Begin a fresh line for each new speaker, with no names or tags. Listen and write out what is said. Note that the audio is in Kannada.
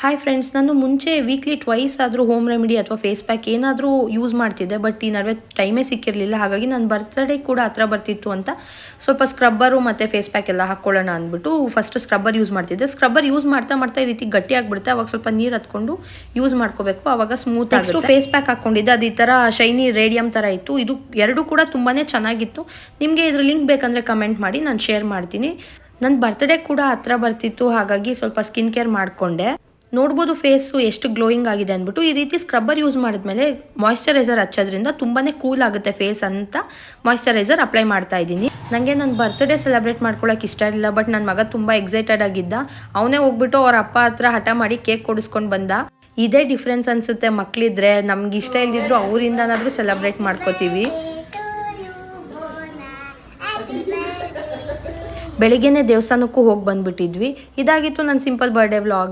ಹಾಯ್ ಫ್ರೆಂಡ್ಸ್, ನಾನು ಮುಂಚೆ ವೀಕ್ಲಿ ಟ್ವೈಸ್ ಆದರೂ ಹೋಮ್ ರೆಮಿಡಿ ಅಥವಾ ಫೇಸ್ ಪ್ಯಾಕ್ ಏನಾದರೂ ಯೂಸ್ ಮಾಡ್ತಿದ್ದೆ. ಬಟ್ ಈ ನಡುವೆ ಟೈಮೇ ಸಿಕ್ಕಿರಲಿಲ್ಲ. ಹಾಗಾಗಿ ನನ್ನ ಬರ್ತ್ಡೇ ಕೂಡ ಹತ್ರ ಬರ್ತಿತ್ತು ಅಂತ ಸ್ವಲ್ಪ ಸ್ಕ್ರಬ್ಬರು ಮತ್ತು ಫೇಸ್ ಪ್ಯಾಕ್ ಎಲ್ಲ ಹಾಕ್ಕೊಳ್ಳೋಣ ಅಂದ್ಬಿಟ್ಟು ಫಸ್ಟ್ ಸ್ಕ್ರಬ್ಬರ್ ಯೂಸ್ ಮಾಡ್ತಿದ್ದೆ. ಸ್ಕ್ರಬ್ಬರ್ ಯೂಸ್ ಮಾಡ್ತಾ ಮಾಡ್ತಾ ಈ ರೀತಿ ಗಟ್ಟಿ ಆಗಿಬಿಡುತ್ತೆ. ಅವಾಗ ಸ್ವಲ್ಪ ನೀರು ಹತ್ಕೊಂಡು ಯೂಸ್ ಮಾಡ್ಕೋಬೇಕು, ಆವಾಗ ಸ್ಮೂತ್ ಆಗುತ್ತೆ. ಫೇಸ್ ಪ್ಯಾಕ್ ಹಾಕ್ಕೊಂಡಿದ್ದೆ, ಅದು ಈ ಥರ ಶೈನಿ ರೇಡಿಯಮ್ ಥರ ಇತ್ತು. ಇದು ಎರಡು ಕೂಡ ತುಂಬಾ ಚೆನ್ನಾಗಿತ್ತು. ನಿಮಗೆ ಇದ್ರ ಲಿಂಕ್ ಬೇಕಂದರೆ ಕಮೆಂಟ್ ಮಾಡಿ, ನಾನು ಶೇರ್ ಮಾಡ್ತೀನಿ. ನನ್ನ ಬರ್ತ್ಡೇ ಕೂಡ ಹತ್ರ ಬರ್ತಿತ್ತು, ಹಾಗಾಗಿ ಸ್ವಲ್ಪ ಸ್ಕಿನ್ ಕೇರ್ ಮಾಡಿಕೊಂಡೆ. ನೋಡ್ಬೋದು ಫೇಸು ಎಷ್ಟು ಗ್ಲೋಯಿಂಗ್ ಆಗಿದೆ ಅಂದ್ಬಿಟ್ಟು. ಈ ರೀತಿ ಸ್ಕ್ರಬ್ಬರ್ ಯೂಸ್ ಮಾಡಿದ್ಮೇಲೆ ಮಾಯ್ಶ್ಚರೈಸರ್ ಹಚ್ಚೋದ್ರಿಂದ ತುಂಬಾ ಕೂಲ್ ಆಗುತ್ತೆ ಫೇಸ್ ಅಂತ ಮಾಯ್ಶ್ಚರೈಸರ್ ಅಪ್ಲೈ ಮಾಡ್ತಾ ಇದ್ದೀನಿ. ನನಗೆ ನನ್ನ ಬರ್ತ್ಡೇ ಸೆಲೆಬ್ರೇಟ್ ಮಾಡ್ಕೊಳ್ಳೋಕೆ ಇಷ್ಟ ಇರಲಿಲ್ಲ. ಬಟ್ ನನ್ನ ಮಗ ತುಂಬ ಎಕ್ಸೈಟೆಡ್ ಆಗಿದ್ದ. ಅವನೇ ಹೋಗ್ಬಿಟ್ಟು ಅವ್ರ ಅಪ್ಪ ಹತ್ರ ಹಠ ಮಾಡಿ ಕೇಕ್ ಕೊಡಿಸ್ಕೊಂಡು ಬಂದ. ಇದೇ ಡಿಫ್ರೆನ್ಸ್ ಅನಿಸುತ್ತೆ, ಮಕ್ಕಳಿದ್ರೆ ನಮ್ಗೆ ಇಷ್ಟ ಇಲ್ದಿದ್ರು ಅವರಿಂದನಾದರೂ ಸೆಲೆಬ್ರೇಟ್ ಮಾಡ್ಕೋತೀವಿ. ಬೆಳಿಗ್ಗೆನೇ ದೇವಸ್ಥಾನಕ್ಕೂ ಹೋಗಿ ಬಂದುಬಿಟ್ಟಿದ್ವಿ. ಇದಾಗಿತ್ತು ನನ್ನ ಸಿಂಪಲ್ ಬರ್ಡೇ ವ್ಲಾಗ್.